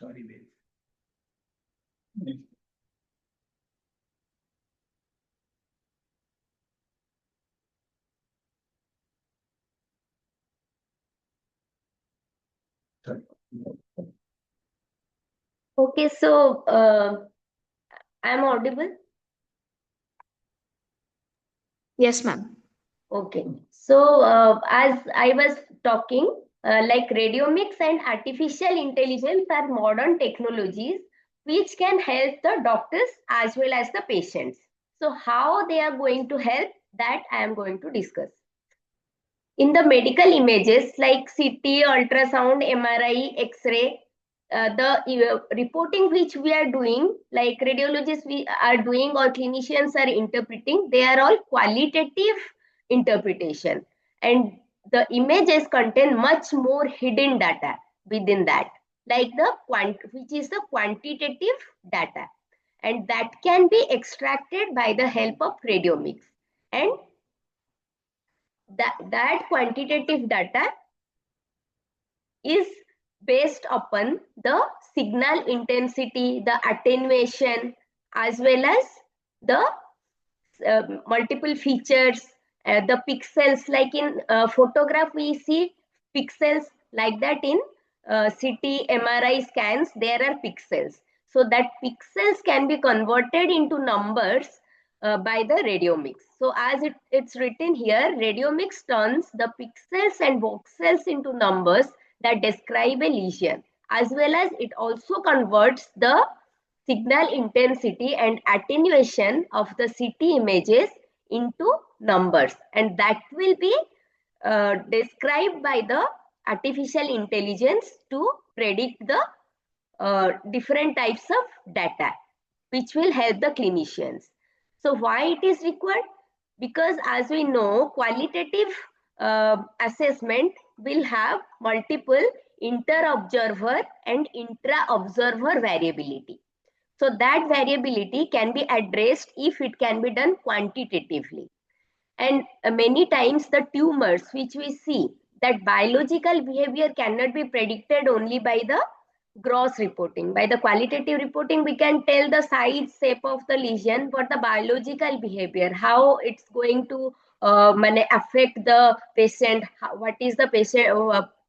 Sorry, wait. Sorry. Okay, so I'm audible? Yes, ma'am. Okay, so as I was talking, like radiomics and artificial intelligence are modern technologies which can help the doctors as well as the patients. So how they are going to help, that I am going to discuss. In the medical images like CT, ultrasound, MRI, X-ray, the reporting which we are doing, like radiologists we are doing or clinicians are interpreting, they are all qualitative interpretation, and the images contain much more hidden data within that, like which is the quantitative data, and that can be extracted by the help of radiomics, and that quantitative data is based upon the signal intensity, the attenuation, as well as the multiple features, the pixels. Like in photograph, we see pixels like that. In CT, MRI scans, there are pixels. So that pixels can be converted into numbers by the radiomics. So as it's written here, radiomics turns the pixels and voxels into numbers that describe a lesion, as well as it also converts the signal intensity and attenuation of the CT images into numbers, and that will be described by the artificial intelligence to predict the different types of data, which will help the clinicians. So why it is required? Because as we know, qualitative assessment will have multiple inter-observer and intra-observer variability. So that variability can be addressed if it can be done quantitatively. And many times the tumors which we see, that biological behavior cannot be predicted only by the gross reporting. By the qualitative reporting, we can tell the size, shape of the lesion, but the biological behavior, how it's going to affect the patient, what is the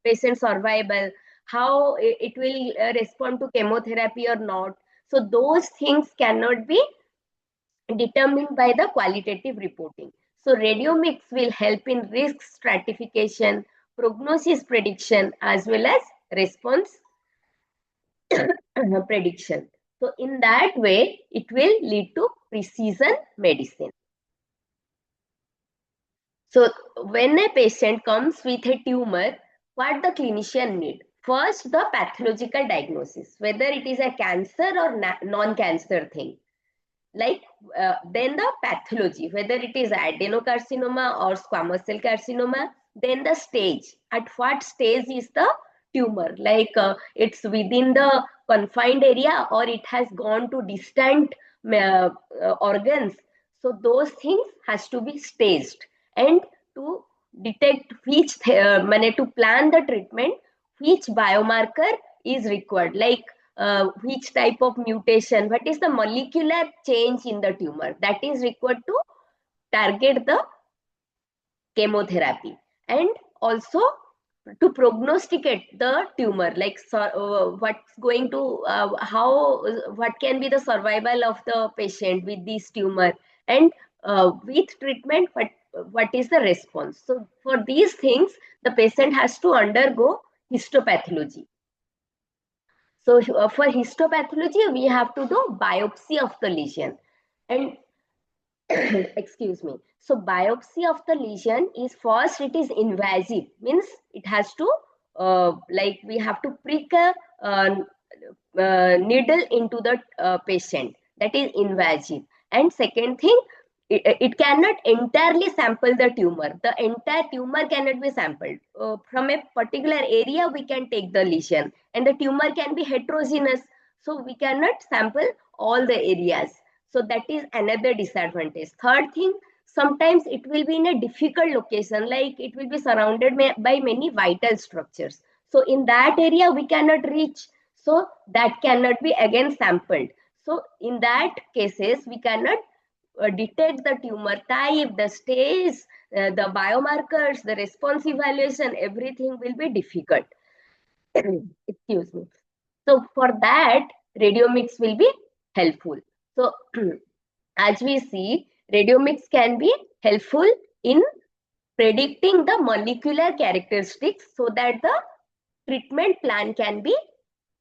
patient survival, how it will respond to chemotherapy or not. So those things cannot be determined by the qualitative reporting. So radiomics will help in risk stratification, prognosis prediction, as well as response prediction. So in that way, it will lead to precision medicine. So when a patient comes with a tumor, what the clinician need? First, the pathological diagnosis, whether it is a cancer or non-cancer thing. Like then the pathology, whether it is adenocarcinoma or squamous cell carcinoma, then the stage, at what stage is the tumor, like it's within the confined area or it has gone to distant organs. So those things has to be staged, and to detect which to plan the treatment, which biomarker is required, like which type of mutation, what is the molecular change in the tumor that is required to target the chemotherapy, and also to prognosticate the tumor, like what's going to what can be the survival of the patient with this tumor, and with treatment what is the response. So for these things the patient has to undergo histopathology. So for histopathology, we have to do biopsy of the lesion. And excuse me. So biopsy of the lesion is first, it is invasive, means it has to like we have to prick a needle into the patient. That is invasive. And second thing, it cannot entirely sample the tumor. The entire tumor cannot be sampled. From a particular area, we can take the lesion, and the tumor can be heterogeneous. So we cannot sample all the areas. So that is another disadvantage. Third thing, sometimes it will be in a difficult location, like it will be surrounded by many vital structures. So in that area, we cannot reach. So that cannot be again sampled. So in that cases, we cannot detect the tumor type, the stage, the biomarkers, the response evaluation, everything will be difficult. Excuse me. So for that, radiomics will be helpful. So as we see, radiomics can be helpful in predicting the molecular characteristics so that the treatment plan can be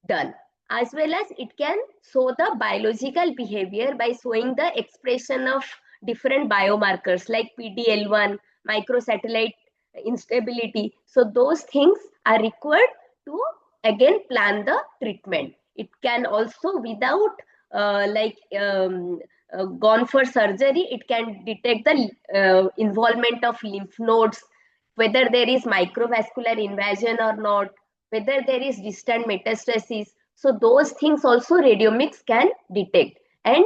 done, as well as it can show the biological behavior by showing the expression of different biomarkers like PDL1, microsatellite instability. So those things are required to again plan the treatment. It can also, without gone for surgery, it can detect the involvement of lymph nodes, whether there is microvascular invasion or not, whether there is distant metastasis. So those things also radiomics can detect. And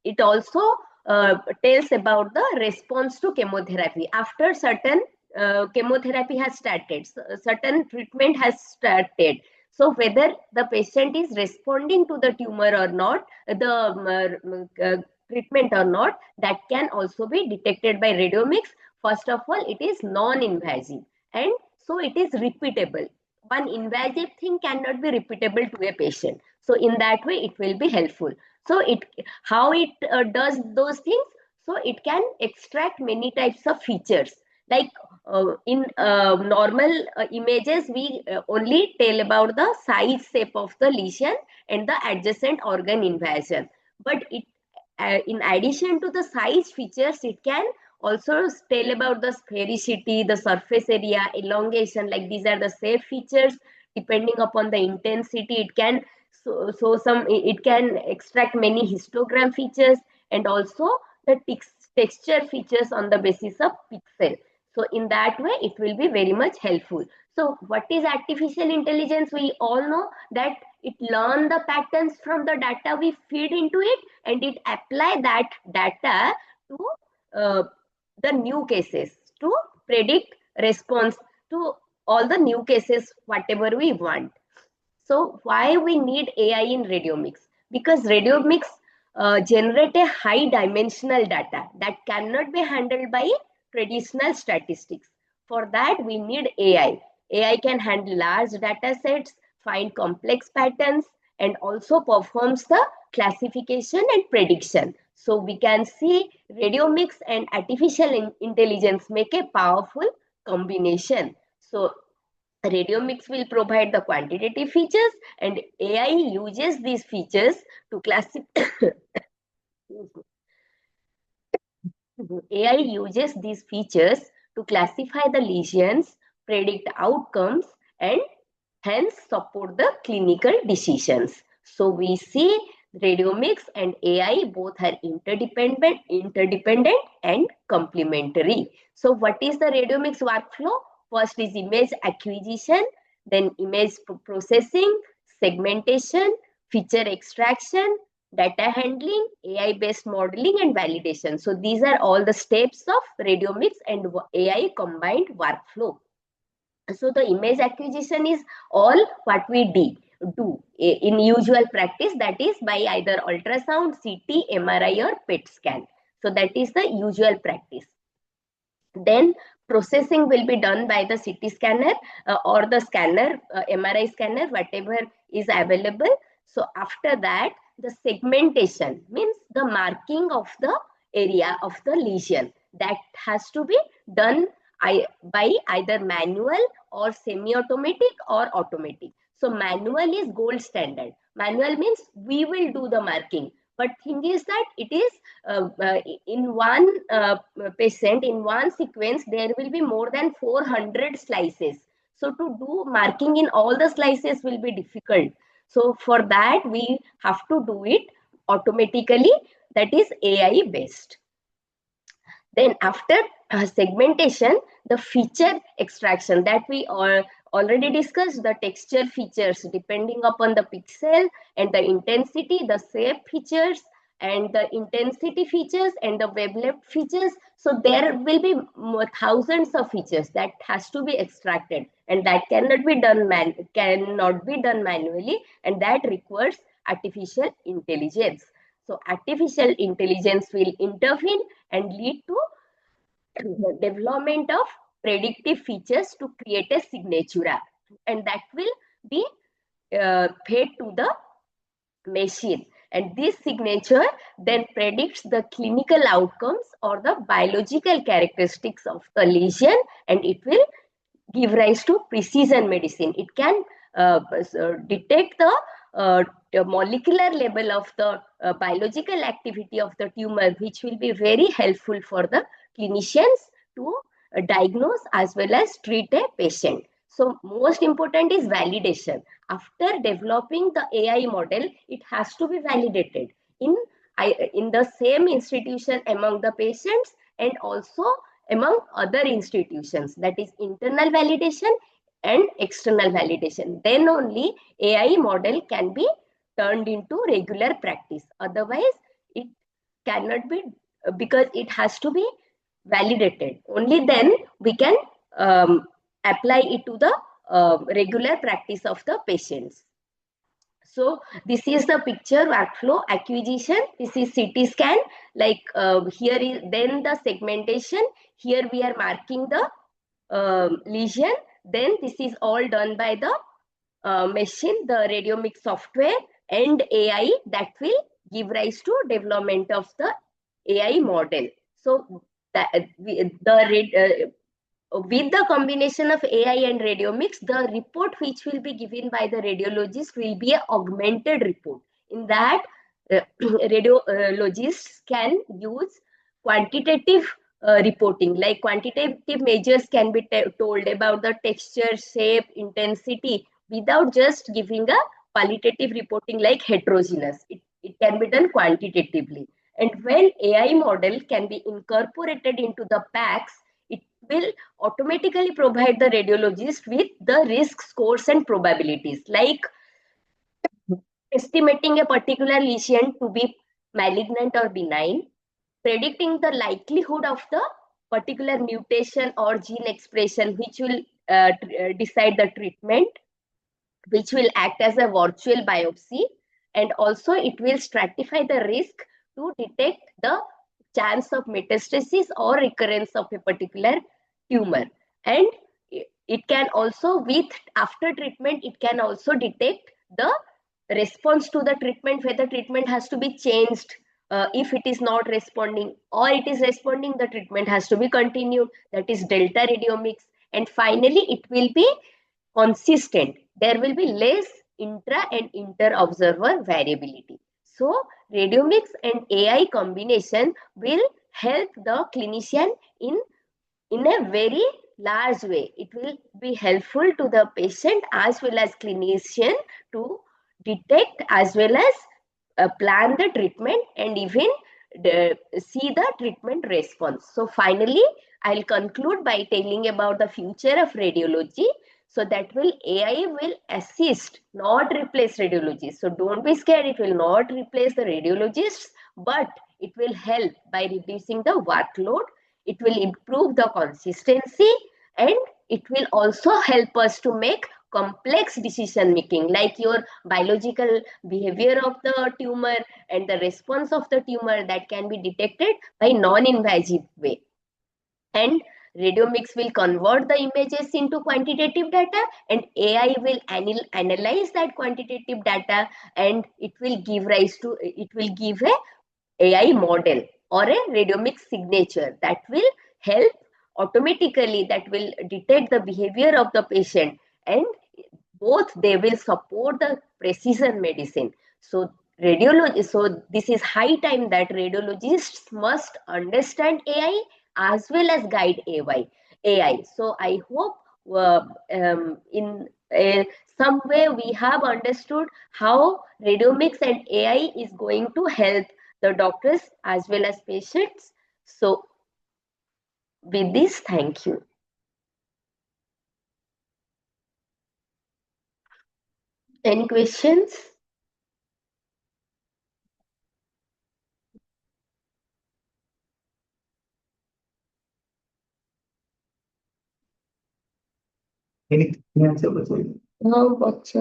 it also tells about the response to chemotherapy. After certain chemotherapy has started, certain treatment has started. So whether the patient is responding to the tumor or not, the treatment or not, that can also be detected by radiomics. First of all, it is non-invasive, and so it is repeatable. One invasive thing cannot be repeatable to a patient. So in that way, it will be helpful. So it, how it does those things? So it can extract many types of features. Like in normal images, we only tell about the size, shape of the lesion and the adjacent organ invasion. But it, in addition to the size features, it can also tell about the sphericity, the surface area, elongation, like these are the shape features. Depending upon the intensity, it can it can extract many histogram features, and also the texture features on the basis of pixel. So in that way, it will be very much helpful. So what is artificial intelligence? We all know that it learn the patterns from the data we feed into it, and it apply that data to the new cases, to predict response to all the new cases, whatever we want. So why we need AI in radiomics? Because radiomics generate a high dimensional data that cannot be handled by traditional statistics. For that, we need AI. AI can handle large data sets, find complex patterns, and also performs the classification and prediction. So we can see radiomics and artificial intelligence make a powerful combination. So radiomics will provide the quantitative features, and AI uses these features to classify. AI uses these features to classify the lesions, predict outcomes, and hence support the clinical decisions. So we see radiomics and AI both are interdependent and complementary. So what is the radiomics workflow? First is image acquisition, then image processing, segmentation, feature extraction, data handling, AI-based modeling, and validation. So these are all the steps of radiomics and AI combined workflow. So the image acquisition is all what we do in usual practice, that is by either ultrasound, CT, MRI or PET scan. So that is the usual practice. Then processing will be done by the CT scanner or the scanner, MRI scanner, whatever is available. So after that, the segmentation means the marking of the area of the lesion, that has to be done by either manual or semi-automatic or automatic. So manual is gold standard. Manual means we will do the marking. But thing is that it is in one patient, in one sequence, there will be more than 400 slices. So to do marking in all the slices will be difficult. So for that, we have to do it automatically, that is AI based. Then after segmentation, the feature extraction that we already discussed, the texture features depending upon the pixel and the intensity, the shape features, and the intensity features and the wavelength features. So there will be thousands of features that has to be extracted, and that cannot be done manually, and that requires artificial intelligence. So artificial intelligence will intervene and lead to the development of predictive features to create a signatura, and that will be fed to the machine, and this signature then predicts the clinical outcomes or the biological characteristics of the lesion, and it will give rise to precision medicine. It can detect the molecular level of the biological activity of the tumor, which will be very helpful for the clinicians to diagnose as well as treat a patient. So most important is validation. After developing the AI model, it has to be validated in in the same institution among the patients, and also among other institutions, that is internal validation and external validation. Then only AI model can be turned into regular practice. Otherwise, it cannot be, because it has to be validated. Only then we can apply it to the regular practice of the patients. So this is the picture workflow acquisition. This is CT scan. Like here is then the segmentation. Here we are marking the lesion. Then this is all done by the machine, the Radiomics software and AI that will give rise to development of the AI model. So that with the combination of AI and radiomics, the report which will be given by the radiologist will be an augmented report. In that, radiologists can use quantitative reporting, like quantitative measures can be told about the texture, shape, intensity, without just giving a qualitative reporting like heterogeneous. It can be done quantitatively. And when AI model can be incorporated into the packs, it will automatically provide the radiologist with the risk scores and probabilities, like estimating a particular lesion to be malignant or benign, predicting the likelihood of the particular mutation or gene expression, which will decide the treatment, which will act as a virtual biopsy, and also it will stratify the risk to detect the chance of metastasis or recurrence of a particular tumor. And it can also, with after treatment, it can also detect the response to the treatment, whether treatment has to be changed. If it is not responding or it is responding, the treatment has to be continued. That is delta radiomics. And finally, it will be consistent. There will be less intra and inter observer variability. So radiomics and AI combination will help the clinician in a very large way. It will be helpful to the patient as well as clinician to detect as well as plan the treatment and even see the treatment response. So finally, I'll conclude by telling about the future of radiology. So that will AI will assist, not replace radiologists. So don't be scared, it will not replace the radiologists, but it will help by reducing the workload. It will improve the consistency, and it will also help us to make complex decision making, like your biological behavior of the tumor and the response of the tumor, that can be detected by non-invasive way. And radiomics will convert the images into quantitative data, and AI will analyze that quantitative data, and it will give rise to, it will give a AI model or a radiomics signature that will help automatically, that will detect the behavior of the patient, and both they will support the precision medicine. So radiology, so this is high time that radiologists must understand AI as well as guide AI. So I hope in some way we have understood how radiomics and AI is going to help the doctors as well as patients. So with this, thank you. Any questions? हाँ अच्छा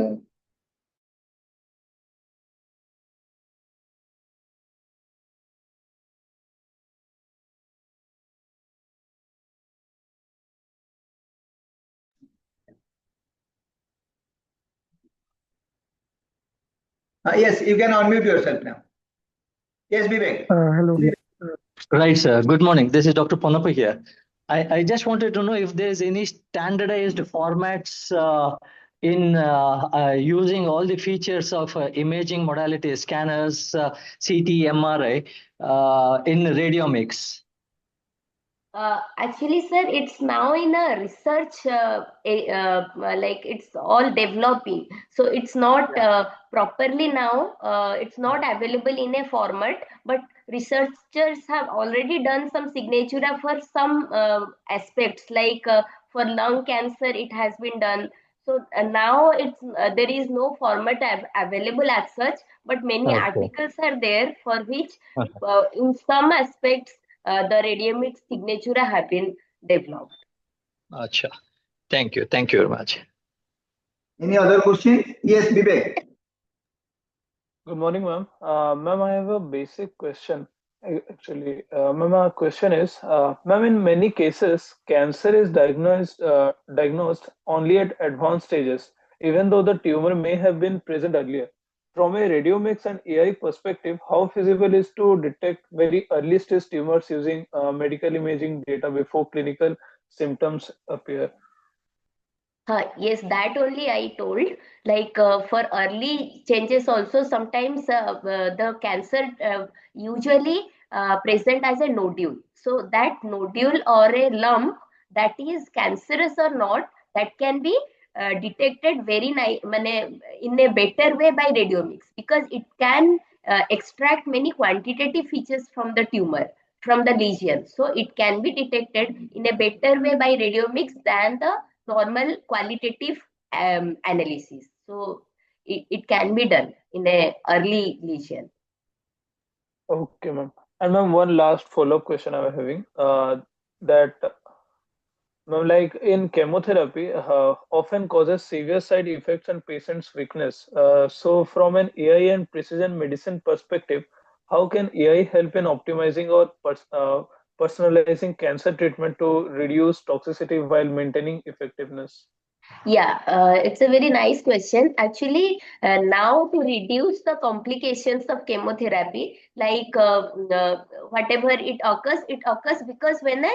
Yes, you can unmute yourself now. Yes, Vivek. Hello. Right, sir. Good morning. This is Dr. Ponappa here. I just wanted to know if there is any standardized formats in using all the features of imaging modalities, scanners, CT, MRI in Radiomics. Actually, sir, it's now in a research, like it's all developing. So it's not properly now, it's not available in a format, but researchers have already done some signature for some aspects, like for lung cancer, it has been done. So now it's there is no format available as such, but many Okay. articles are there for which, Okay. in some aspects, the Radiomics Signatura have been developed. Acha. Thank you. Thank you very much. Any other question? Yes, Vivek. Good morning, ma'am. Ma'am, I have a basic question. Actually, ma'am, our question is, ma'am, in many cases, cancer is diagnosed only at advanced stages, even though the tumor may have been present earlier. From a radiomics and AI perspective, how feasible is to detect very early stage tumors using medical imaging data before clinical symptoms appear? Yes, that only I told. Like for early changes, also sometimes the cancer usually present as a nodule. So that nodule or a lump that is cancerous or not, that can be detected in a better way by radiomics, because it can extract many quantitative features from the tumor, from the lesion. So it can be detected in a better way by radiomics than the normal qualitative analysis. So it can be done in a early lesion. Okay, ma'am. And ma'am, one last follow-up question I'm having. That Ma'am, like in chemotherapy, often causes severe side effects and patient's weakness. So, from an AI and precision medicine perspective, how can AI help in optimizing or personalizing cancer treatment to reduce toxicity while maintaining effectiveness? Yeah, it's a very nice question. Actually, now to reduce the complications of chemotherapy, like whatever it occurs because when a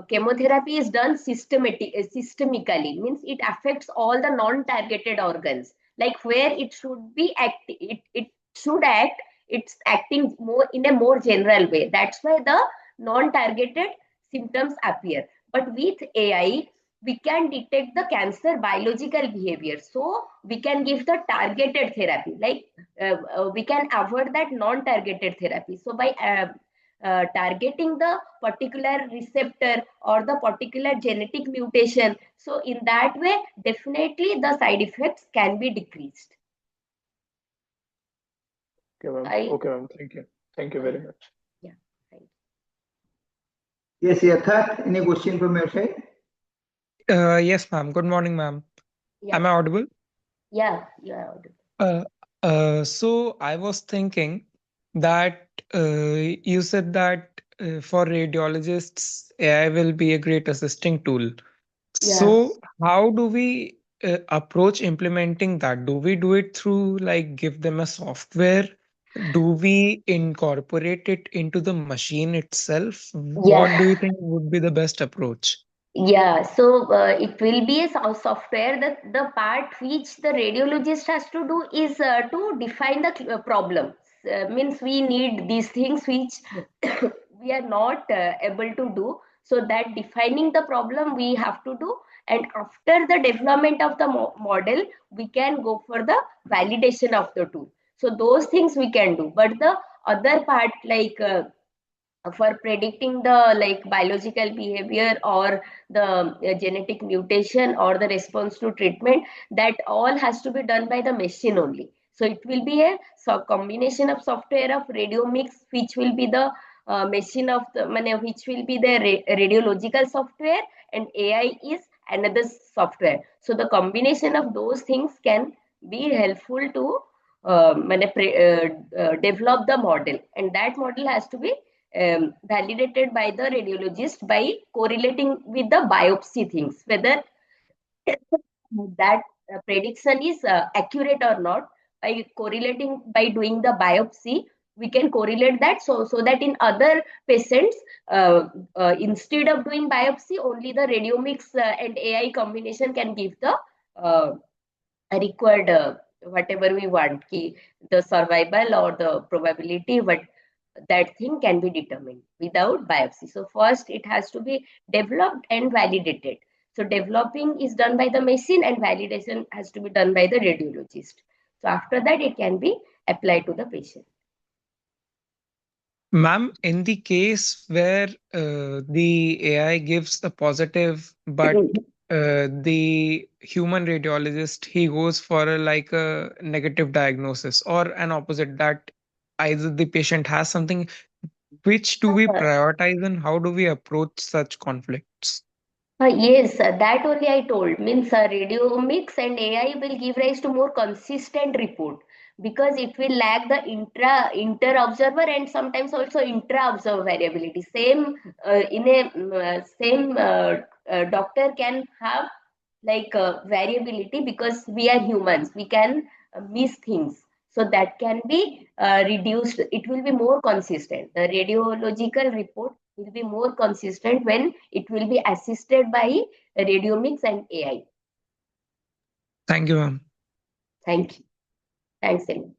chemotherapy is done systemically, means it affects all the non-targeted organs. Like where it should be it should act, it's acting more in a more general way. That's why the non-targeted symptoms appear. But with AI, we can detect the cancer biological behavior, so we can give the targeted therapy, like we can avoid that non-targeted therapy. So by targeting the particular receptor or the particular genetic mutation, so in that way definitely the side effects can be decreased. Okay, ma'am. I Okay, ma'am. Thank you. Thank you very much. Yeah, thank Yes, Yatharth, any question from your side? Yes, ma'am. Good morning, ma'am. you. Am Yeah, I audible? yeah, you are audible. Uh, so I was thinking that you said that for radiologists, AI will be a great assisting tool. Yeah. So how do we approach implementing that? Do we do it through like give them a software? Do we incorporate it into the machine itself? What do Yeah. you think would be the best approach? Yeah, so it will be a software. That the part which the radiologist has to do is to define the problem. Means we need these things which we are not able to do. So that defining the problem we have to do, and after the development of the model, we can go for the validation of the tool. So those things we can do. But the other part, like for predicting the like biological behavior or the genetic mutation or the response to treatment, that all has to be done by the machine only. So it will be a combination of software of radiomics, which will be the machine of the which will be the radiological software, and AI is another software. So the combination of those things can be helpful to develop the model, and that model has to be validated by the radiologist by correlating with the biopsy things, whether that prediction is accurate or not. By correlating, by doing the biopsy, we can correlate that, so that in other patients, instead of doing biopsy, only the radiomics and AI combination can give the required whatever we want, the survival or the probability, but that thing can be determined without biopsy. So first it has to be developed and validated. So developing is done by the machine and validation has to be done by the radiologist. So after that it can be applied to the patient. Ma'am, in the case where the AI gives the positive, but the human radiologist, he goes for like a negative diagnosis or an opposite, that either the patient has something, which do we prioritize and how do we approach such conflicts? Yes, that only I told. Means radiomics and AI will give rise to more consistent report, because it will lack the inter observer and sometimes also intra observer variability. Same in a same doctor can have like variability, because we are humans, we can miss things. So that can be reduced. It will be more consistent. The radiological report will be more consistent when it will be assisted by radiomics and AI. Thank you, ma'am. Thank you. Thanks, Ellen.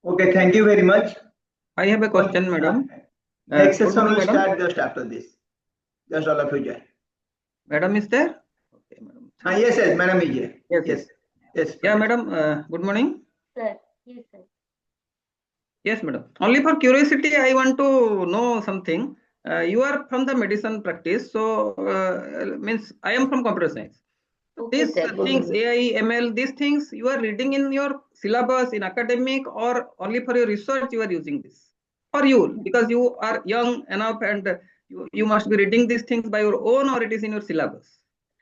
Okay, thank you very much. I have a question, madam. Next Good session morning, will madam. start just after this. Just all of you join. Madam is there? Okay, madam. Yes, yes, madam is here. Yes, Yes, yes. Yeah, madam. Good morning. Sir, yes, sir. Yes, madam. Only for curiosity, I want to know something. You are from the medicine practice, so means I am from computer science. Okay, These sir. Good things, morning. AI, ML, these things you are reading in your syllabus in academic, or only for your research you are using this? For you, because you are young enough and you must be reading these things by your own, or it is in your syllabus?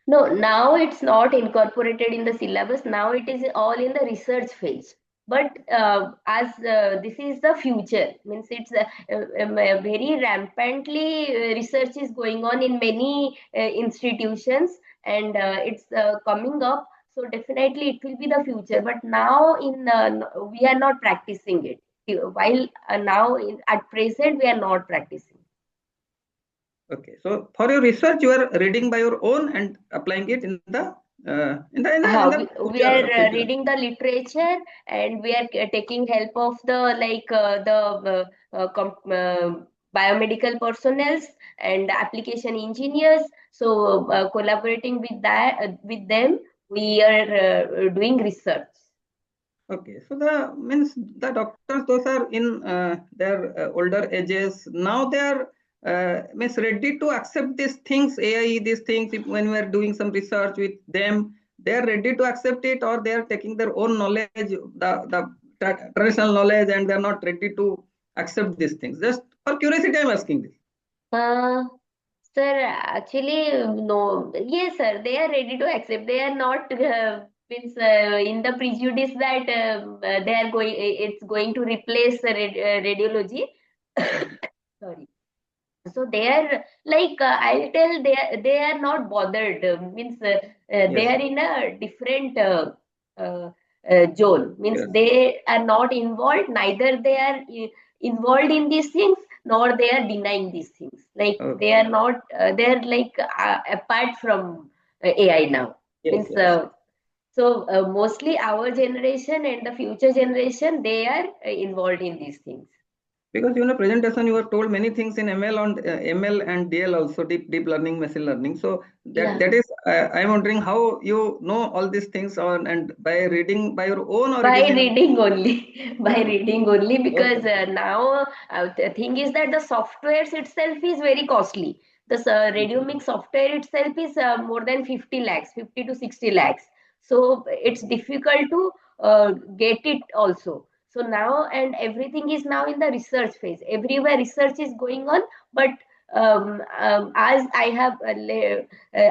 No, now it's not incorporated in the syllabus. Now it is all in the research phase. But as this is the future, means it's very rampantly research is going on in many institutions, and it's coming up. So definitely it will be the future. But now we are not practicing it. While now at present we are not practicing. Okay, so for your research, you are reading by your own and applying it in the We are future. reading the literature, and we are taking help of the biomedical personnel and application engineers. So collaborating with them, we are doing research. Okay, so the means the doctors, those are in their older ages. Now they are means ready to accept these things, AI, these things. When we are doing some research with them, they are ready to accept it, or they are taking their own knowledge, the traditional knowledge, and they are not ready to accept these things. Just for curiosity, I am asking this. Uh, Sir, actually, no. Yes, sir, they are ready to accept. They are not means in the prejudice that they are going. It's going to replace radiology. Sorry. So they are like I'll tell they are not bothered. Means they Yes. are in a different uh, zone. Means Yes. they are not involved. Neither they are involved in these things, nor they are denying these things. Like they Okay. are not. They are like apart from AI now. Yes. Means Yes. so mostly our generation and the future generation, they are involved in these things. Because presentation you have told many things in ML and DL also, deep learning, machine learning. So Yeah. that is I'm wondering how you know all these things on, and by reading by your own, or it By is in reading only. By reading only, because Okay. now the thing is that the softwares itself is very costly. The Radiomics software itself is more than 50 lakhs, 50 to 60 lakhs. So it's difficult to get it also. So now, and everything is now in the research phase. Everywhere research is going on, but as I have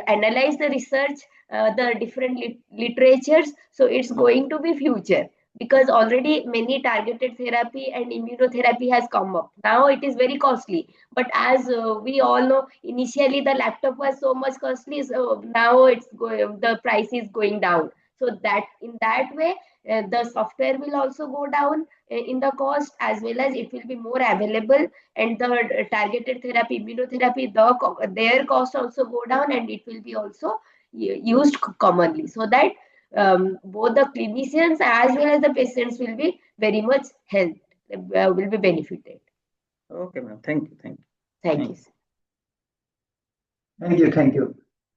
analyzed the research, the different literatures, so it's going to be future, because already many targeted therapy and immunotherapy has come up. Now it is very costly, but as we all know, initially the laptop was so much costly, so now the price is going down. So that in that way, the software will also go down in the cost, as well as it will be more available, and the targeted therapy, immunotherapy, their cost also go down, and it will be also used commonly, so that both the clinicians as well as the patients will be very much helped, will be benefited. Okay, ma'am. Thank you. Thank you. Thank you. Thank you. Thank you.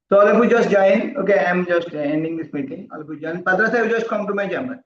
So all of you just join. Okay, I'm just ending this meeting. All of you join. Padra sir, just come to my chamber.